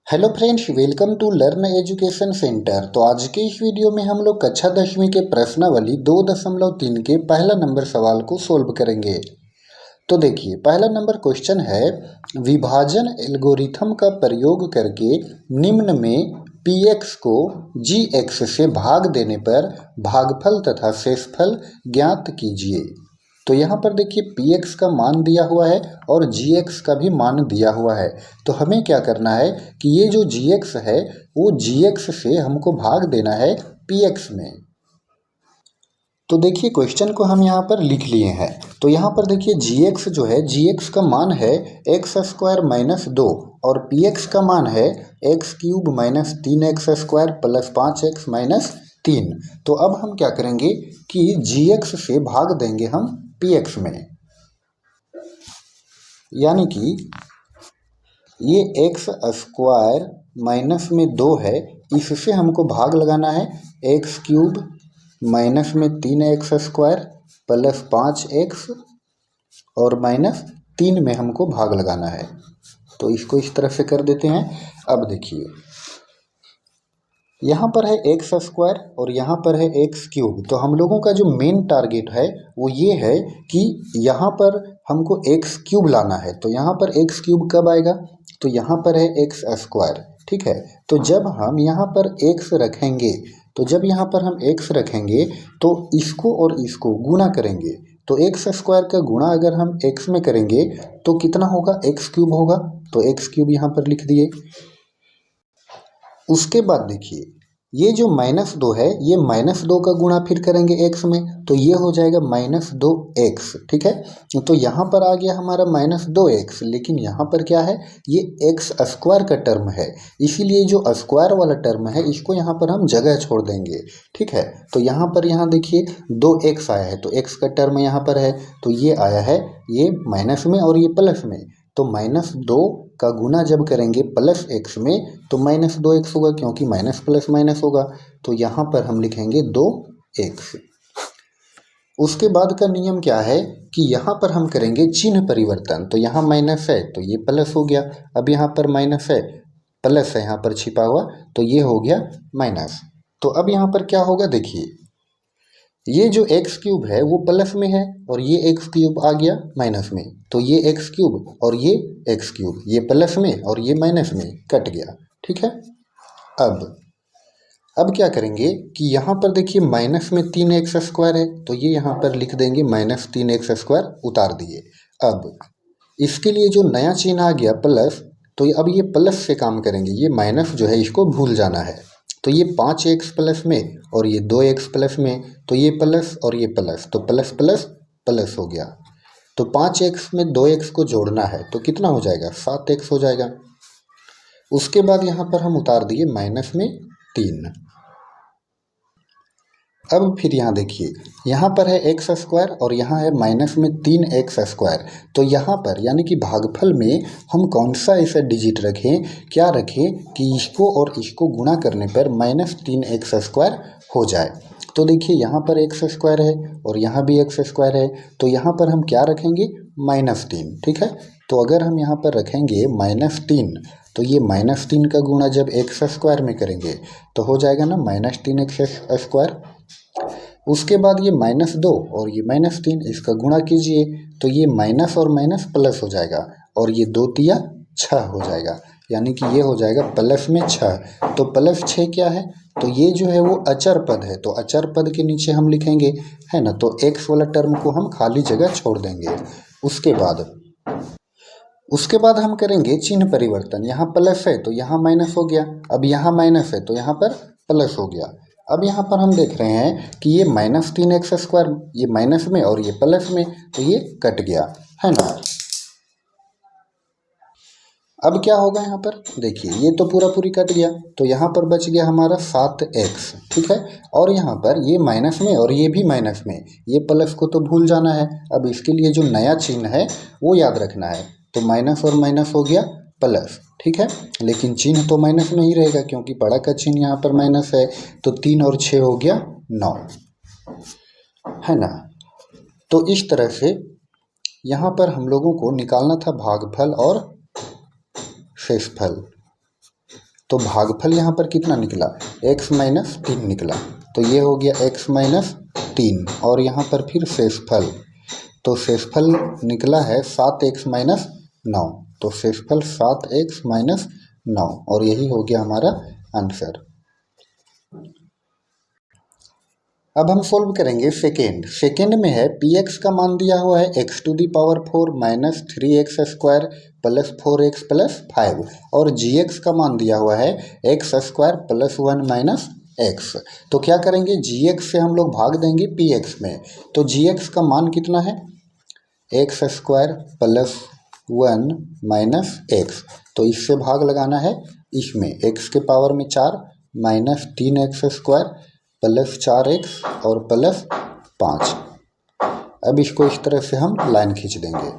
Hello friends, welcome to learn education centre. तो आज के इस वीडियो में हम लोग कक्षा 10वीं के प्रश्नावली 2.3 के पहला नंबर सवाल को सोल्व करेंगे। तो देखिए, पहला नंबर क्वेश्चन है, विभाजन एल्गोरिथम का प्रयोग करके निम्न में px को gx से भाग देने पर भागफल तथा शेषफल ज्ञात कीजिए। तो यहाँ पर देखिए, px का मान दिया हुआ है और gx का भी मान दिया हुआ है। तो हमें क्या करना है कि ये जो gx है वो gx से हमको भाग देना है px में। तो देखिए, क्वेश्चन को हम यहाँ पर लिख लिए हैं। तो यहाँ पर देखिए, gx जो है, gx का मान है x² - 2 और px का मान है x³ - 3x² + 5x - 3। तो अब हम क्या करेंगे कि gx से भाग देंगे हम px में, यानी कि ये x² - 2 है, इससे हमको भाग लगाना है x³ - 3x² + 5x और -3 में हमको भाग लगाना है। तो इसको इस तरह से कर देते हैं। अब देखिए, यहाँ पर है x² और यहाँ पर है x³। तो हम लोगों का जो मेन टारगेट है वो ये है कि यहाँ पर हमको x³ लाना है। तो यहाँ पर x³ कब आएगा? तो यहाँ पर है x², ठीक है। तो जब हम यहाँ पर x रखेंगे, तो जब यहाँ पर हम x रखेंगे तो इसको और इसको गुणा करेंगे। तो x² का गुणा अगर हम x में करेंगे तो कितना होगा? x³ होगा। तो x³ यहाँ पर लिख दिए। उसके बाद देखिए, ये जो -2 है, ये -2 का गुणा फिर करेंगे x में, तो ये हो जाएगा -2x, ठीक है। तो यहाँ पर आ गया हमारा -2x, लेकिन यहाँ पर क्या है, ये x² का टर्म है, इसीलिए जो स्क्वायर वाला टर्म है इसको यहाँ पर हम जगह छोड़ देंगे, ठीक है। तो यहाँ देखिए 2x आया है, तो x का टर्म यहाँ पर है, तो ये आया है ये माइनस में और ये प्लस में। तो -2 का गुना जब करेंगे +x में तो -2x होगा, क्योंकि माइनस प्लस माइनस होगा। तो यहाँ पर हम लिखेंगे 2x। उसके बाद का नियम क्या है कि यहाँ पर हम करेंगे चिन्ह परिवर्तन। तो यहाँ माइनस है तो ये प्लस हो गया, अब यहाँ पर माइनस है, प्लस है यहाँ पर छिपा हुआ, तो ये हो गया माइनस। तो अब यहाँ पर क्या होगा, देखिए, ये जो x³ है वो प्लस में है और ये x³ आ गया माइनस में। तो ये x³ और ये x³, ये प्लस में और ये माइनस में कट गया, ठीक है। अब क्या करेंगे कि यहाँ पर देखिए माइनस में 3x² है, तो ये यहाँ पर लिख देंगे -3x², उतार दिए। अब इसके लिए जो नया चिन्ह आ गया प्लस, तो अब ये प्लस से काम करेंगे, ये माइनस जो है इसको भूल जाना है। तो ये 5x प्लस में और ये 2x प्लस में, तो ये प्लस और ये प्लस, तो प्लस प्लस प्लस हो गया। तो 5x में 2x को जोड़ना है तो कितना हो जाएगा? 7x हो जाएगा। उसके बाद यहाँ पर हम उतार दिए माइनस में 3। अब फिर यहाँ देखिए, यहाँ पर है x² और यहाँ है माइनस में 3x²। तो यहाँ पर यानी कि भागफल में हम कौन सा ऐसा डिजिट रखें, क्या रखें कि इसको और इसको गुणा करने पर -3x² हो जाए। तो देखिए, यहाँ पर x² है और यहाँ भी x² है, तो यहाँ पर हम क्या रखेंगे? -3, ठीक है। तो अगर हम यहाँ पर रखेंगे -3, तो ये -3 का गुणा जब x² में करेंगे तो हो जाएगा ना -3x²। उसके बाद ये -2 और ये -3, इसका गुणा कीजिए तो ये माइनस और माइनस प्लस हो जाएगा और ये 2 तिया 6 हो जाएगा, यानी कि ये हो जाएगा प्लस में 6। तो +6 क्या है? तो ये जो है वो अचर पद है, तो अचर पद के नीचे हम लिखेंगे, है ना। तो x वाला टर्म को हम खाली जगह छोड़ देंगे। उसके बाद हम करेंगे चिन्ह परिवर्तन। यहाँ प्लस है तो यहाँ माइनस हो गया, अब यहाँ माइनस है तो यहाँ पर प्लस हो गया। अब यहाँ पर हम देख रहे हैं कि ये -3x², ये माइनस में और ये प्लस में, तो ये कट गया, है ना। अब क्या होगा यहाँ पर देखिए, ये तो पूरी कट गया, तो यहाँ पर बच गया हमारा 7x, ठीक है। और यहाँ पर ये माइनस में और ये भी माइनस में, ये प्लस को तो भूल जाना है। अब इसके लिए जो नया चिन्ह है वो याद रखना है। तो माइनस और माइनस हो गया प्लस, ठीक है। लेकिन चिन्ह तो माइनस में ही रहेगा, क्योंकि बड़ा का चिन्ह यहाँ पर माइनस है। तो 3 और 6 हो गया 9, है ना। तो इस तरह से यहाँ पर हम लोगों को निकालना था भागफल और शेषफल। तो भागफल यहाँ पर कितना निकला, x माइनस 3 निकला। तो ये हो गया x माइनस 3 और यहाँ पर फिर शेषफल, तो शेषफल निकला है 7x माइनस 9। तो शेषफल 7x माइनस 9 और यही हो गया हमारा आंसर। अब हम सोल्व करेंगे सेकेंड में है px का मान दिया हुआ है x to the power 4 minus 3x square plus 4x plus 5 और gx का मान दिया हुआ है x square plus 1 minus x। तो क्या करेंगे, gx से हम लोग भाग देंगे px में। तो gx का मान कितना है, x square plus 1 minus x। तो इससे भाग लगाना है इसमें, x के पावर में 4 minus 3x square plus 4x और प्लस 5। अब इसको इस तरह से हम लाइन खींच देंगे।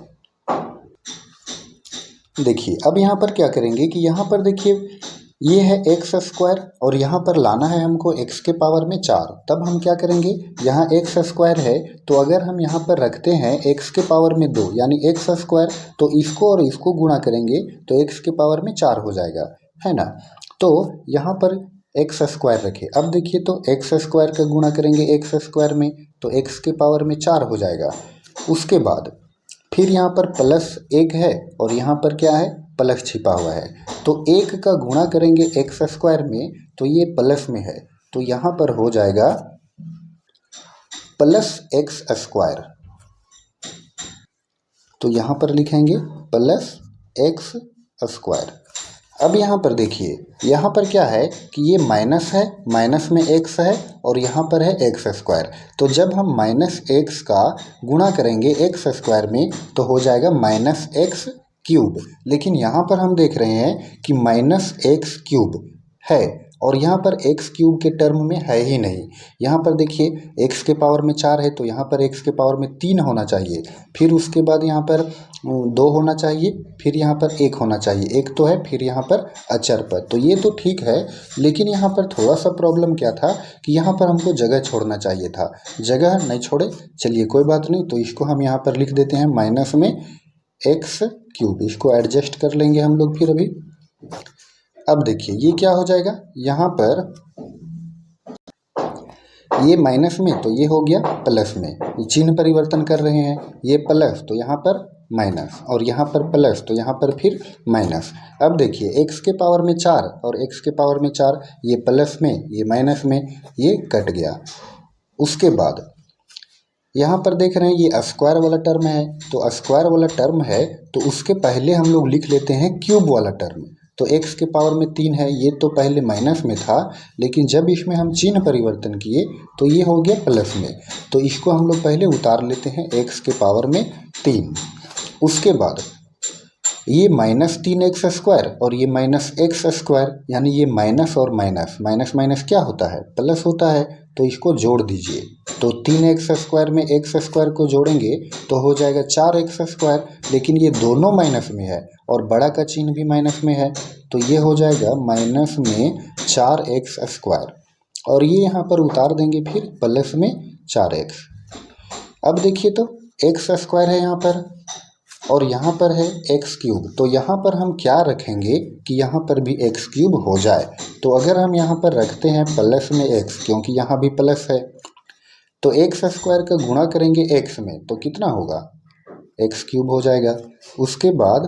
देखिए अब यहाँ पर क्या करेंगे कि यहाँ पर देखिए ये है x स्क्वायर और यहाँ पर लाना है हमको x के पावर में 4। तब हम क्या करेंगे, यहाँ x स्क्वायर है तो अगर हम यहाँ पर रखते हैं x के पावर में 2 यानी x स्क्वायर, तो इसको और इसको गुणा करेंगे तो x के पावर में 4 हो जाएगा, है ना। तो यहाँ पर एक्स स्क्वायर रखे। अब देखिए तो एक्स स्क्वायर का गुणा करेंगे एक्स स्क्वायर में तो एक्स के पावर में 4 हो जाएगा। उसके बाद फिर यहाँ पर प्लस 1 है और यहाँ पर क्या है, प्लस छिपा हुआ है। तो 1 का गुणा करेंगे एक्स स्क्वायर में तो ये प्लस में है, तो यहाँ पर हो जाएगा प्लस एक्स स्क्वायर। तो यहाँ पर लिखेंगे प्लस एक्स स्क्वायर। अब यहाँ पर देखिए, यहाँ पर क्या है कि ये माइनस है, माइनस में x है और यहाँ पर है एक्स स्क्वायर। तो जब हम माइनस एक्स का गुणा करेंगे एक्स स्क्वायर में तो हो जाएगा माइनस एक्स क्यूब। लेकिन यहाँ पर हम देख रहे हैं कि माइनस एक्स क्यूब है और यहाँ पर एक्स क्यूब के टर्म में है ही नहीं। यहाँ पर देखिए एक्स के पावर में 4 है तो यहाँ पर एक्स के पावर में 3 होना चाहिए, फिर उसके बाद यहाँ पर 2 होना चाहिए, फिर यहाँ पर 1 होना चाहिए, 1 तो है, फिर यहाँ पर अचर पर। तो ये तो ठीक है, लेकिन यहाँ पर थोड़ा सा प्रॉब्लम क्या था कि यहाँ पर हमको जगह छोड़ना चाहिए था, जगह नहीं छोड़े। चलिए कोई बात नहीं, तो इसको हम यहाँ पर लिख देते हैं माइनस में एक्स क्यूब। इसको एडजस्ट कर लेंगे हम लोग फिर अभी। अब देखिए ये क्या हो जाएगा, यहाँ पर ये माइनस में तो ये हो गया प्लस में, चिन्ह परिवर्तन कर रहे हैं, ये प्लस तो यहाँ पर माइनस और यहाँ पर प्लस तो यहाँ पर फिर माइनस। अब देखिए x के पावर में 4 और x के पावर में 4, ये प्लस में ये माइनस में, ये कट गया। उसके बाद यहाँ पर देख रहे हैं ये स्क्वायर वाला टर्म है, तो स्क्वायर वाला टर्म है तो उसके पहले हम लोग लिख लेते हैं क्यूब वाला टर्म। तो x के पावर में 3 है, ये तो पहले माइनस में था, लेकिन जब इसमें हम चिन्ह परिवर्तन किए तो ये हो गया प्लस में। तो इसको हम लोग पहले उतार लेते हैं x के पावर में 3। उसके बाद ये माइनस 3x स्क्वायर और ये माइनस एक्स स्क्वायर, यानी ये माइनस और माइनस, माइनस माइनस क्या होता है, प्लस होता है। तो इसको जोड़ दीजिए, तो 3x स्क्वायर में एक्स स्क्वायर को जोड़ेंगे तो हो जाएगा 4x स्क्वायर, लेकिन ये दोनों माइनस में है और बड़ा का चिन्ह भी माइनस में है, तो ये हो जाएगा माइनस में 4x स्क्वायर और ये यहाँ पर उतार देंगे फिर प्लस में 4x। अब देखिए तो एक्स स्क्वायर है यहाँ पर और यहाँ पर है एक्स क्यूब, तो यहाँ पर हम क्या रखेंगे कि यहाँ पर भी एक्स क्यूब हो जाए। तो अगर हम यहाँ पर रखते हैं प्लस में एक्स, क्योंकि यहाँ भी प्लस है, तो एक्स स्क्वायर का गुणा करेंगे एक्स में तो कितना होगा, एक्स क्यूब हो जाएगा। उसके बाद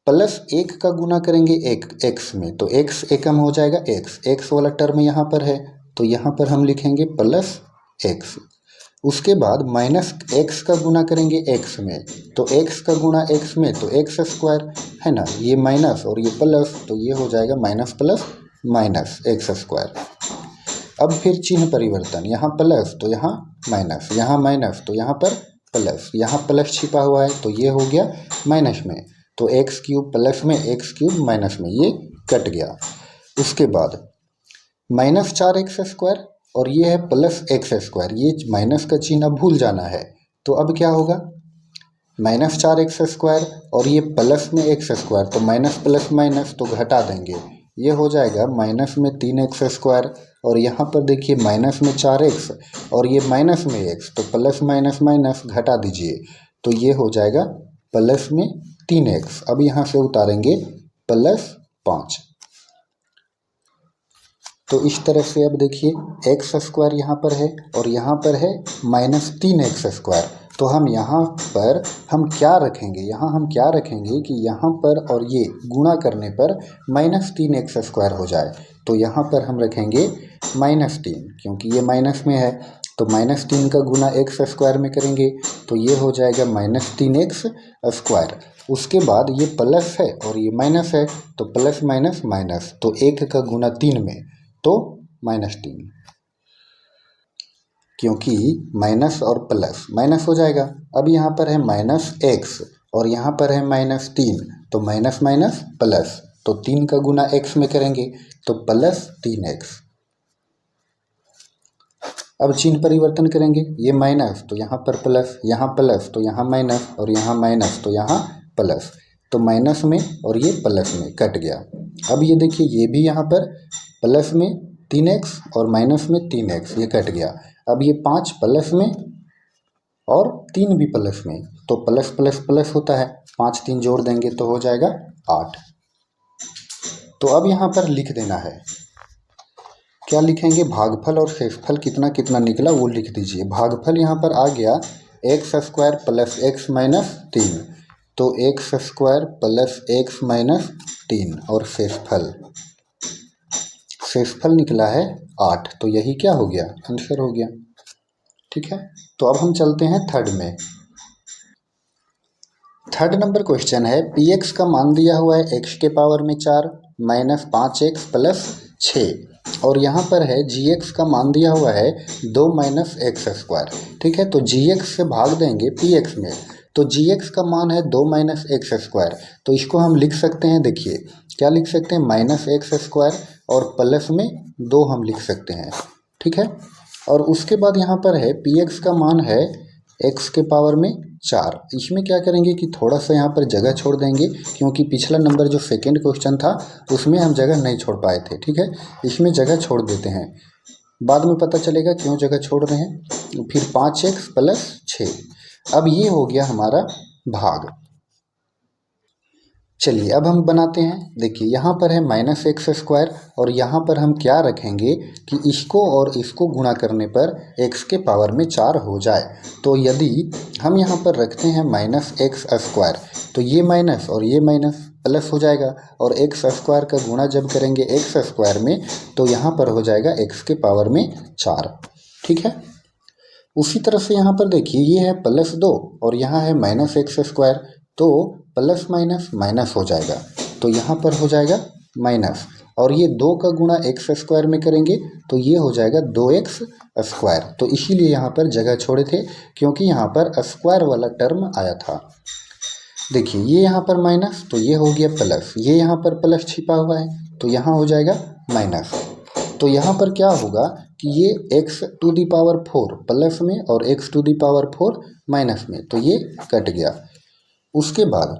प्लस 1 का गुणा करेंगे एक्स में तो एक्स एकम हो जाएगा एक्स, एक्स वाला टर्म यहाँ पर है तो यहाँ पर हम लिखेंगे प्लस एक्स। उसके बाद माइनस एक्स का गुणा करेंगे एक्स में तो एक्स का गुणा एक्स में तो एक्स स्क्वायर है ना, ये माइनस और ये प्लस तो ये हो जाएगा minus plus minus x square. अब फिर चिन्ह परिवर्तन, यहाँ प्लस तो यहाँ माइनस, यहाँ माइनस तो यहाँ पर प्लस, यहाँ प्लस छिपा हुआ है तो ये हो गया माइनस में, तो एक्स क्यूब प्लस में एक्स क्यूब माइनस में, ये कट गया। उसके बाद माइनस 4x स्क्वायर और ये है प्लस एक्स स्क्वायर, ये माइनस का चिन्ह भूल जाना है। तो अब क्या होगा, माइनस 4x स्क्वायर और ये प्लस में एक्स स्क्वायर, तो माइनस प्लस माइनस तो घटा देंगे, ये हो जाएगा माइनस में 3x स्क्वायर और यहाँ पर देखिए माइनस में 4x और ये माइनस में x, तो प्लस माइनस माइनस घटा दीजिए तो ये हो जाएगा प्लस में 3x। अब यहाँ से उतारेंगे प्लस 5। तो इस तरह से अब देखिए एक्स स्क्वायर यहाँ पर है और यहाँ पर है -3x²। तो हम यहाँ पर हम क्या रखेंगे, यहाँ हम क्या रखेंगे कि यहाँ पर और ये गुणा करने पर -3x² हो जाए। तो यहाँ पर हम रखेंगे -3, क्योंकि ये माइनस में है तो -3 का गुना x² में करेंगे तो ये हो जाएगा -3x²। उसके बाद ये प्लस है और ये माइनस है तो प्लस माइनस माइनस, तो 1 का गुना 3 में तो -3, क्योंकि माइनस और प्लस माइनस हो जाएगा। अब यहाँ पर है -x और यहाँ पर है -3, तो माइनस माइनस प्लस, तो 3 का गुना x में करेंगे तो +3x। अब चिन्ह परिवर्तन करेंगे, ये माइनस तो यहाँ पर प्लस, यहाँ प्लस तो यहाँ माइनस और यहाँ माइनस तो यहाँ प्लस, तो माइनस में और ये प्लस में कट गया। अब ये देखिए ये भी यहाँ पर प्लस में 3x और माइनस में 3x, ये कट गया। अब ये 5 प्लस में और 3 भी प्लस में, तो प्लस प्लस प्लस होता है, 5 3 जोड़ देंगे तो हो जाएगा 8। तो अब यहाँ पर लिख देना है, क्या लिखेंगे, भागफल और शेषफल कितना कितना निकला वो लिख दीजिए। भागफल यहाँ पर आ गया x² + x - 3, तो x² + x - 3 और शेषफल निकला है 8, तो यही क्या हो गया, आंसर हो गया। ठीक है, तो अब हम चलते हैं थर्ड में। थर्ड नंबर क्वेश्चन है, px का मान दिया हुआ है x के पावर में 4 - 5x + 6 और यहाँ पर है gx का मान दिया हुआ है 2 - x²। ठीक है, तो gx से भाग देंगे px में, तो gx का मान है 2 - x², तो इसको हम लिख सकते हैं, देखिए क्या लिख सकते हैं, -x² और प्लस में 2 हम लिख सकते हैं। ठीक है, और उसके बाद यहाँ पर है px का मान है x के पावर में 4। इसमें क्या करेंगे कि थोड़ा सा यहाँ पर जगह छोड़ देंगे, क्योंकि पिछला नंबर जो सेकंड क्वेश्चन था उसमें हम जगह नहीं छोड़ पाए थे। ठीक है, इसमें जगह छोड़ देते हैं, बाद में पता चलेगा क्यों जगह छोड़ रहे हैं। फिर 5x + 6, अब ये हो गया हमारा भाग। चलिए अब हम बनाते हैं, देखिए यहाँ पर है -x² और यहाँ पर हम क्या रखेंगे कि इसको और इसको गुणा करने पर x के पावर में 4 हो जाए। तो यदि हम यहाँ पर रखते हैं -x², तो ये माइनस और ये माइनस प्लस हो जाएगा, और x² का गुणा जब करेंगे x² में तो यहाँ पर हो जाएगा x के पावर में 4। ठीक है, उसी तरह से यहाँ पर देखिए ये है +2 और यहाँ है -x², तो प्लस माइनस माइनस हो जाएगा, तो यहाँ पर हो जाएगा माइनस, और ये 2 का गुणा x² में करेंगे तो ये हो जाएगा 2x²। तो इसीलिए यहाँ पर जगह छोड़े थे, क्योंकि यहाँ पर स्क्वायर वाला टर्म आया था। देखिए ये यहाँ पर माइनस तो ये हो गया प्लस, ये यहाँ पर प्लस छिपा हुआ है तो यहाँ हो जाएगा माइनस। तो यहाँ पर क्या होगा कि ये x⁴ प्लस में और x⁴ माइनस में, तो ये कट गया। उसके बाद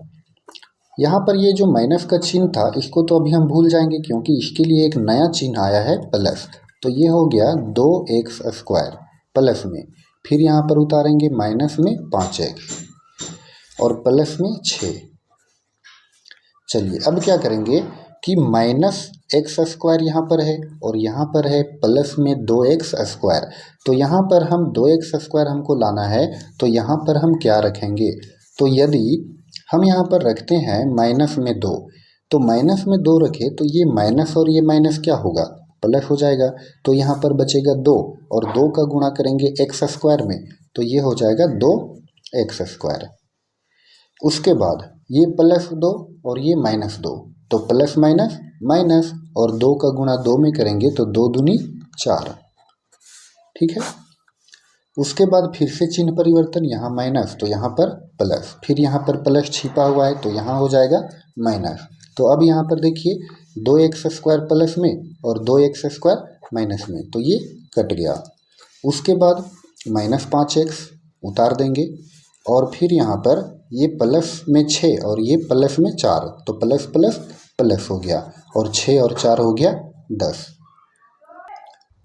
यहाँ पर ये जो माइनस का चिन्ह था इसको तो अभी हम भूल जाएंगे, क्योंकि इसके लिए एक नया चिन्ह आया है प्लस, तो ये हो गया 2x² प्लस में, फिर यहाँ पर उतारेंगे माइनस में 5x और प्लस में 6। चलिए अब क्या करेंगे कि -x² यहाँ पर है और यहाँ पर है प्लस में 2x², तो यहाँ पर हम 2x² हमको लाना है, तो यहाँ पर हम क्या रखेंगे, तो यदि हम यहाँ पर रखते हैं माइनस में 2, तो माइनस में 2 रखे तो ये माइनस और ये माइनस क्या होगा, प्लस हो जाएगा, तो यहाँ पर बचेगा 2 और 2 का गुणा करेंगे x² में तो ये हो जाएगा 2x²। उसके बाद ये +2 और ये -2, तो प्लस माइनस माइनस, और 2 का गुणा 2 में करेंगे तो 2 दूनी 4। ठीक है, उसके बाद फिर से चिन्ह परिवर्तन, यहाँ माइनस तो यहाँ पर प्लस, फिर यहाँ पर प्लस छिपा हुआ है तो यहाँ हो जाएगा माइनस। तो अब यहाँ पर देखिए 2x² प्लस में और 2x² माइनस में, तो ये कट गया। उसके बाद -5x उतार देंगे, और फिर यहाँ पर ये प्लस में 6 और ये प्लस में 4, तो प्लस प्लस प्लस हो गया, और 6 और 4 हो गया 10।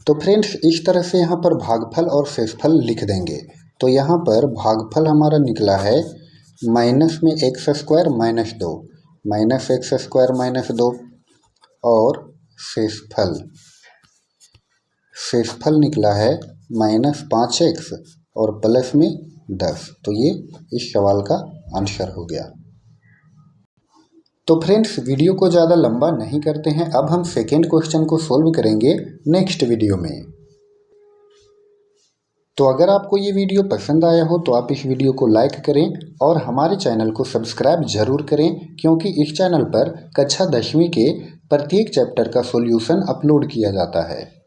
तो फ्रेंड्स इस तरह से यहाँ पर भागफल और शेषफल लिख देंगे। तो यहाँ पर भागफल हमारा निकला है -x² - 2, -x² - 2, और शेषफल निकला है -5x और प्लस में 10। तो ये इस सवाल का आंसर हो गया। तो फ्रेंड्स, वीडियो को ज़्यादा लंबा नहीं करते हैं, अब हम सेकेंड क्वेश्चन को सोल्व करेंगे नेक्स्ट वीडियो में। तो अगर आपको ये वीडियो पसंद आया हो तो आप इस वीडियो को लाइक करें और हमारे चैनल को सब्सक्राइब जरूर करें, क्योंकि इस चैनल पर कक्षा 10वीं के प्रत्येक चैप्टर का सॉल्यूशन अपलोड किया जाता है।